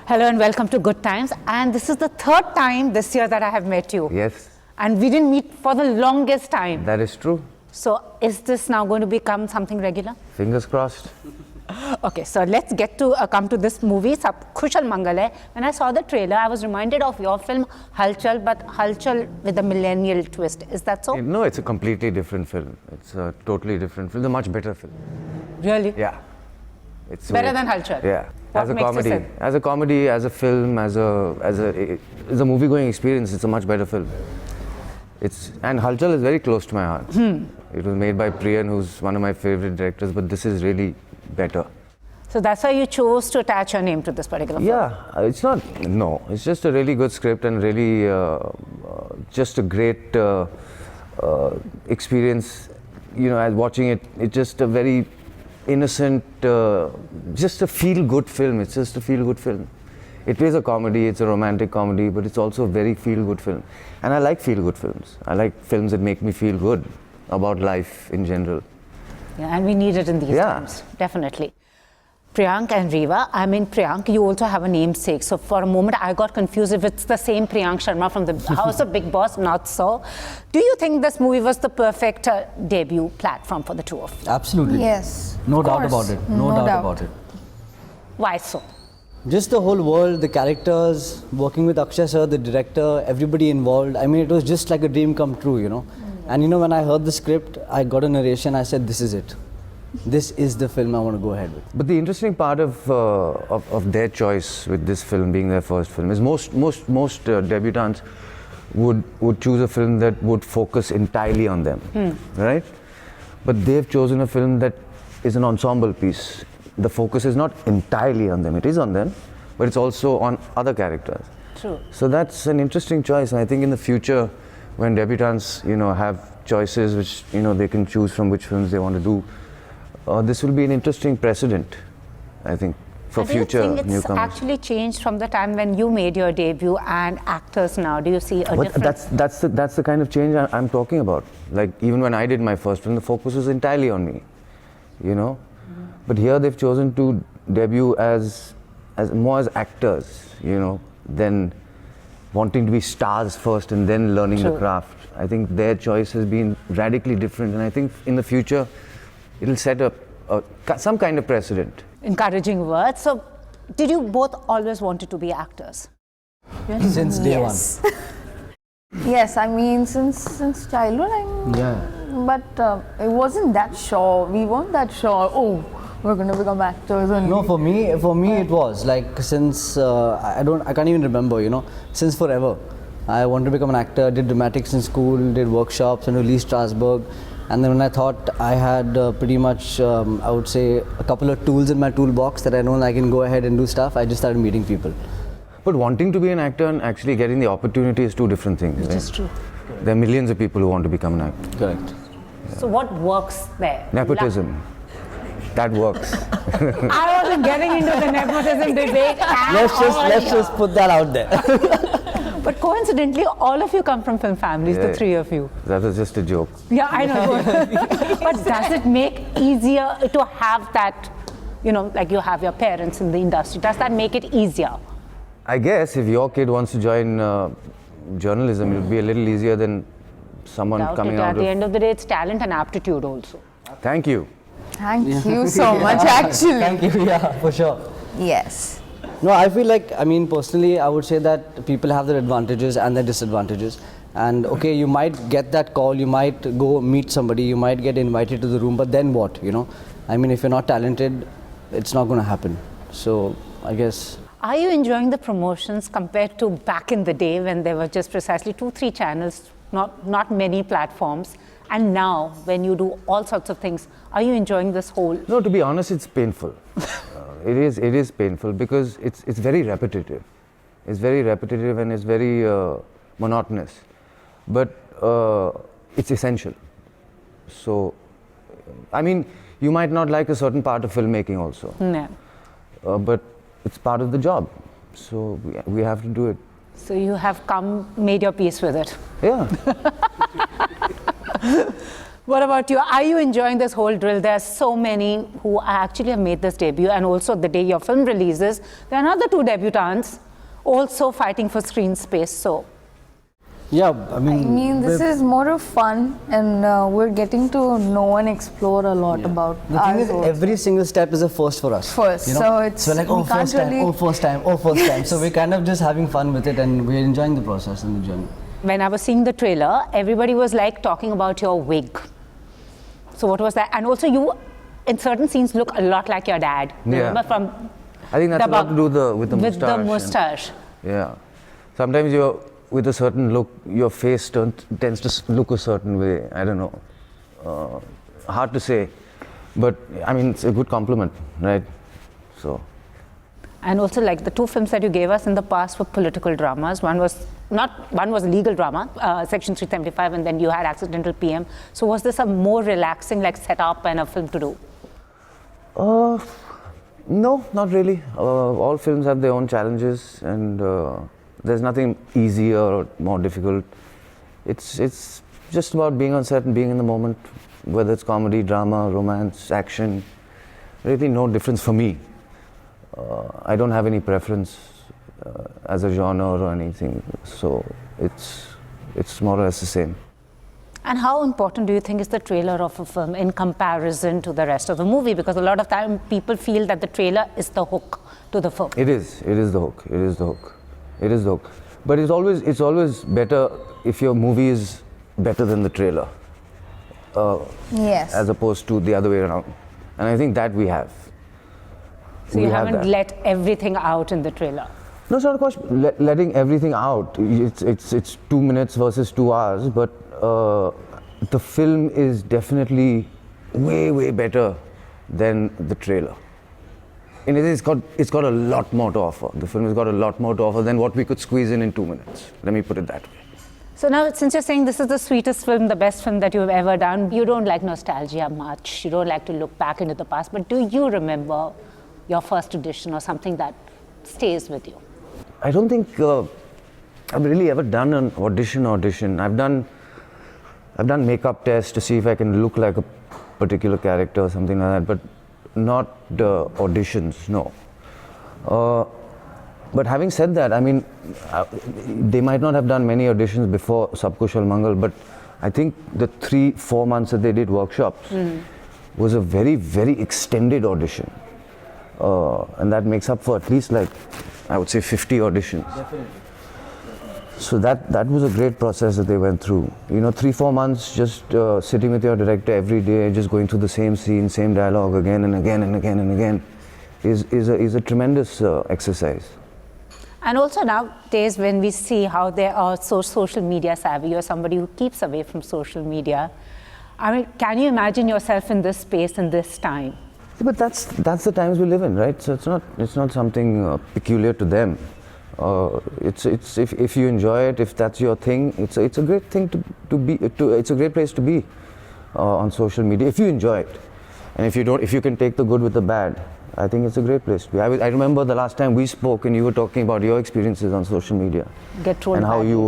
Hello and welcome to Good Times. And this is the third time this year that I have met you. Yes. And we didn't meet for the longest time. That is true. So is this now going to become something regular? Fingers crossed. Okay, so let's get to come to this movie, Sab Kushal Mangal Hai. When I saw the trailer, I was reminded of your film Halchal, but Halchal with a millennial twist. Is that so? No, it's a completely different film. It's a totally different film. It's a much better film. Really? Yeah. It's better than Halchal? Yeah. What as a makes comedy, it as a comedy, as a film, as a movie-going experience, it's a much better film. And Halchal is very close to my heart. It was made by Priyan, who's one of my favorite directors, but this is really better. So that's why you chose to attach your name to this particular film? Yeah, it's just a really good script and really just a great experience. You know, as watching it, it's just a very innocent, just a feel-good film. It's just a feel-good film. It is a comedy, it's a romantic comedy, but it's also a very feel-good film. And I like feel-good films. I like films that make me feel good about life in general. Yeah, and we need it in these times, definitely. Priyank and Riva, I mean Priyank, you also have a namesake. So for a moment I got confused if it's the same Priyank Sharma from the House of Big Boss, not so. Do you think this movie was the perfect debut platform for the two of you? Absolutely. Yes. No doubt about it. No doubt about it. Why so? Just the whole world, the characters, working with Akshay sir, the director, everybody involved. I mean, it was just like a dream come true, you know. And you know, when I heard the script, I got a narration, I said, this is it. This is the film I want to go ahead with. But the interesting part of their choice with this film being their first film is most debutants would choose a film that would focus entirely on them, right? But they've chosen a film that is an ensemble piece. The focus is not entirely on them. It is on them, but it's also on other characters. True. So that's an interesting choice. And I think in the future, when debutants, you know, have choices which, you know, they can choose from which films they want to do, this will be an interesting precedent, I think, for future newcomers. Do you think it's actually changed from the time when you made your debut and actors now? Do you see a difference? That's the kind of change I'm talking about. Like, even when I did my first film, the focus was entirely on me, you know. But here they've chosen to debut as more as actors, you know, than wanting to be stars first and then learning the craft. I think their choice has been radically different, and I think in the future it'll set up some kind of precedent. Encouraging words. So, did you both always wanted to be actors? Since day one. Yes, I mean, since childhood, but it wasn't that sure. We weren't that sure. Oh, we're going to become actors. And No, for me, it was like since I can't even remember. You know, since forever, I wanted to become an actor. Did dramatics in school, did workshops, and Lee Strasberg. And then when I thought I had pretty much, I would say, a couple of tools in my toolbox that I know I can go ahead and do stuff, I just started meeting people. But wanting to be an actor and actually getting the opportunity is two different things. Which is true. There are millions of people who want to become an actor. Correct. So what works there? Nepotism. That works. I wasn't getting into the nepotism debate. Let's just put that out there. But coincidentally, all of you come from film families, the three of you. That was just a joke. Yeah, I know. But does it make easier to have that, you know, like you have your parents in the industry? Does that make it easier? I guess if your kid wants to join journalism, it will be a little easier than someone coming out At the end of the day, it's talent and aptitude also. Thank you. Thank you so much, actually. Thank you, yeah, for sure. Yes. No, I feel like, I mean, personally, I would say that people have their advantages and their disadvantages. And okay, you might get that call, you might go meet somebody, you might get invited to the room, but then what, you know? I mean, if you're not talented, it's not going to happen. So, I guess... Are you enjoying the promotions compared to back in the day when there were just precisely 2-3 channels, not many platforms? And now, when you do all sorts of things, are you enjoying this whole... No, to be honest, it's painful. It is painful because it's very repetitive. It's very repetitive and it's very monotonous. But it's essential. So, I mean, you might not like a certain part of filmmaking also. No. But it's part of the job. So, we have to do it. So, you have made your peace with it. Yeah. What about you? Are you enjoying this whole drill? There are so many who actually have made this debut, and also the day your film releases, there are another 2 debutants also fighting for screen space. So, Yeah, I mean, this is more of fun, and we're getting to know and explore a lot about the thing is, every single step is a first for us. First, you know? so it's so like, oh, first time, oh, first time, oh, first time. So we're kind of just having fun with it, and we're enjoying the process and the journey. when I was seeing the trailer, everybody was like talking about your wig. So what was that? And also you, in certain scenes, look a lot like your dad. Remember from I think that's a lot to do with the with moustache. the moustache. Yeah. Sometimes you're with a certain look, your face tends to look a certain way. I don't know. Hard to say. But I mean, it's a good compliment, right? So. And also, like the 2 films that you gave us in the past were political dramas. One was legal drama, Section 375, and then you had Accidental PM. So was this a more relaxing, like, setup and a film to do? No, not really. All films have their own challenges, and there's nothing easier or more difficult. It's just about being on set and being in the moment, whether it's comedy, drama, romance, action. Really no difference for me. I don't have any preference as a genre or anything, so it's more or less the same. And how important do you think is the trailer of a film in comparison to the rest of the movie? Because a lot of time people feel that the trailer is the hook to the film. It is the hook. It is the hook. But it's always better if your movie is better than the trailer. Yes. As opposed to the other way around. And I think that we have. So you haven't let everything out in the trailer? No, it's not a question letting everything out. It's 2 minutes versus 2 hours, but the film is definitely way better than the trailer. And it's got a lot more to offer. The film has got a lot more to offer than what we could squeeze in 2 minutes. Let me put it that way. So now, since you're saying this is the sweetest film, the best film that you've ever done, you don't like nostalgia much. You don't like to look back into the past. But do you remember your first audition or something that stays with you? I don't think I've really ever done an audition. I've done makeup tests to see if I can look like a particular character or something like that, but not auditions, no. But having said that, I mean, they might not have done many auditions before Sab Kushal Mangal, but I think the 3-4 months that they did workshops was a very extended audition. And that makes up for at least, like, I would say 50 auditions. Definitely. So that was a great process that they went through. You know, 3-4 months just sitting with your director every day, just going through the same scene, same dialogue again and again is a tremendous exercise. And also nowadays, when we see how they are so social media savvy, you're somebody who keeps away from social media. I mean, can you imagine yourself in this space in this time? Yeah, but that's the times we live in, right? So it's not something peculiar to them. It's if you enjoy it, if that's your thing, it's a great thing to be. It's a great place to be on social media if you enjoy it, and if you can take the good with the bad, I think it's a great place to be. I remember the last time we spoke and you were talking about your experiences on social media and how you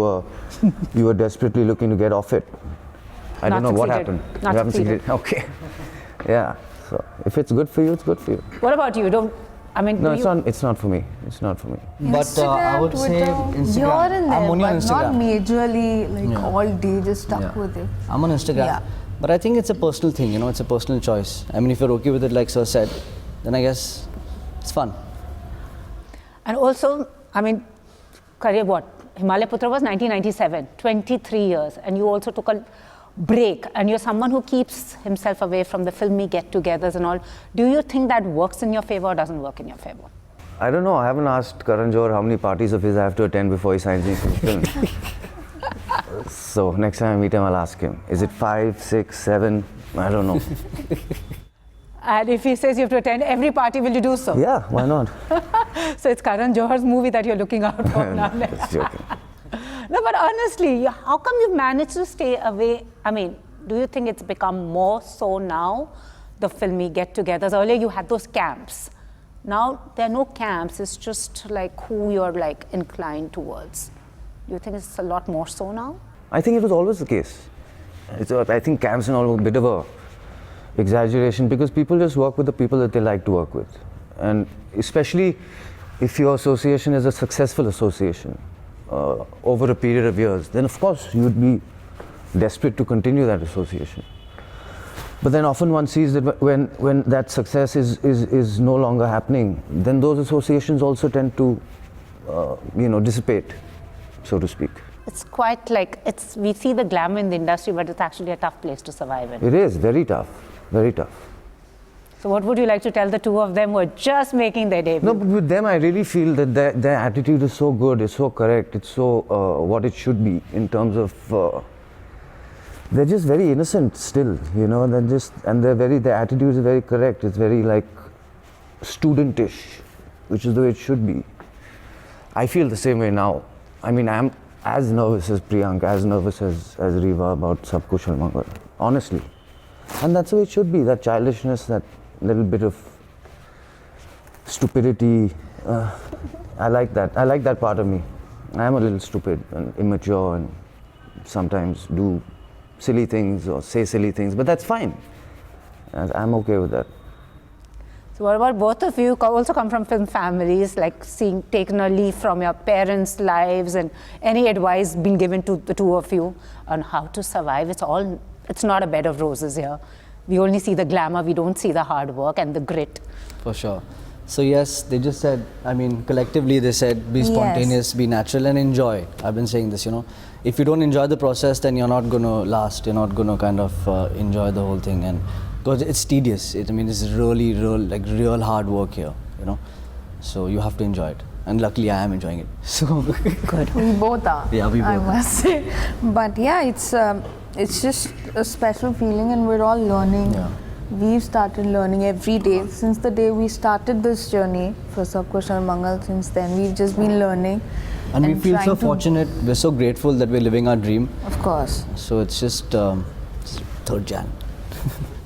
were desperately looking to get off it. I don't know what happened. Not you haven't succeeded. Okay. Yeah. So if it's good for you, it's good for you. What about you? No, it's not for me. It's not for me. But I would say Instagram. You're in there, I'm only but on Instagram. not majorly all day just stuck with it. I'm on Instagram. Yeah. But I think it's a personal thing, you know, it's a personal choice. I mean, if you're okay with it, like Sir said, then I guess it's fun. And also, I mean, career what? Himalaya Putra was 1997, 23 years, and you also took a break, and you're someone who keeps himself away from the filmy get-togethers and all. Do you think that works in your favor or doesn't work in your favor? I don't know. I haven't asked Karan Johar how many parties of his I have to attend before he signs me for the film. So next time I meet him, I'll ask him. Is it 5, 6, 7? I don't know. And if he says you have to attend every party, will you do so? Yeah, why not? So it's Karan Johar's movie that you're looking out for now. Just joking. No, but honestly, how come you've managed to stay away? I mean, do you think it's become more so now, the filmy get-togethers? Earlier you had those camps. Now there are no camps, it's just like who you're like inclined towards. Do you think it's a lot more so now? I think it was always the case. I think camp's a bit of a exaggeration because people just work with the people that they like to work with. And especially if your association is a successful association over a period of years, then of course you'd be desperate to continue that association. But then often one sees that when that success is no longer happening, then those associations also tend to dissipate, so to speak. It's quite like, we see the glamour in the industry, but it's actually a tough place to survive in. It is very tough, very tough. So what would you like to tell the two of them who are just making their debut? No, but with them I really feel that their attitude is so good, it's so correct, it's so what it should be in terms of, they're just very innocent still, their attitude is very correct, it's very like studentish, which is the way it should be. I feel the same way now. I mean, I'm as nervous as Priyank, as nervous as Riva about Sab Kushal Mangal, honestly. And that's the way it should be, that childishness, that little bit of stupidity. I like that part of me. I am a little stupid and immature and sometimes do silly things or say silly things, but that's fine. I'm okay with that. So what about both of you also come from film families, like taking a leaf from your parents' lives, and any advice been given to the two of you on how to survive? It's not a bed of roses here. We only see the glamour, we don't see the hard work and the grit. For sure. So yes, they just said, collectively they said, be spontaneous, be natural and enjoy. I've been saying this, If you don't enjoy the process, then you're not going to last, you're not going to kind of enjoy the whole thing. And because it's tedious, it's really, real hard work here, So you have to enjoy it. And luckily I am enjoying it. So good. We both are. Yeah, we both I must say. But yeah, it's just a special feeling and we're all learning. Yeah. We've started learning every day. Since the day we started this journey for Sab Kushal Mangal, since then we've just been learning. And we feel so fortunate, we're so grateful that we're living our dream. Of course. So it's just 3rd Jan.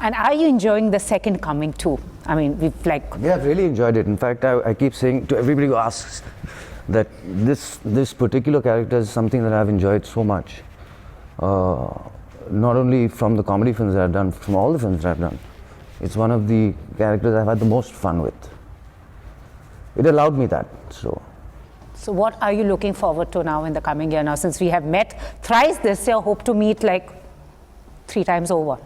And are you enjoying the second coming too? I mean, Yeah, I've really enjoyed it. In fact, I keep saying to everybody who asks that this particular character is something that I've enjoyed so much. Not only from the comedy films that I've done, from all the films that I've done. It's one of the characters I've had the most fun with. It allowed me that, so. So what are you looking forward to now in the coming year? Now, since we have met thrice this year, hope to meet 3 times over.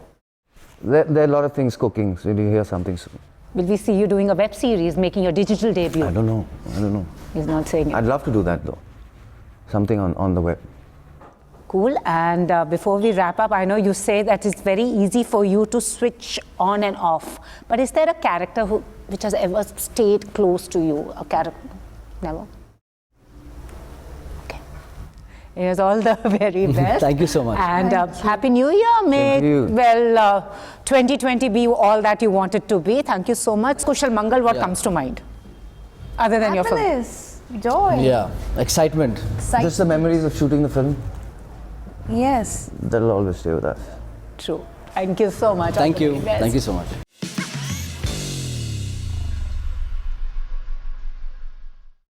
There are a lot of things cooking, so you'll hear something soon. Will we see you doing a web series, making your digital debut? I don't know. He's not saying it. I'd love to do that though. Something on the web. Cool. And before we wrap up, I know you say that it's very easy for you to switch on and off. But is there a character which has ever stayed close to you? A character? Never? Okay. Here's all the very best. Thank you so much. And Happy New Year. May 2020 be all that you want it to be. Thank you so much. Kushal Mangal, what comes to mind? Other than your film? Happiness, joy. Yeah, excitement. Just the memories of shooting the film. Yes. That'll always stay with us. True. Thank you so much. Thank All the you. very best. Thank you so much.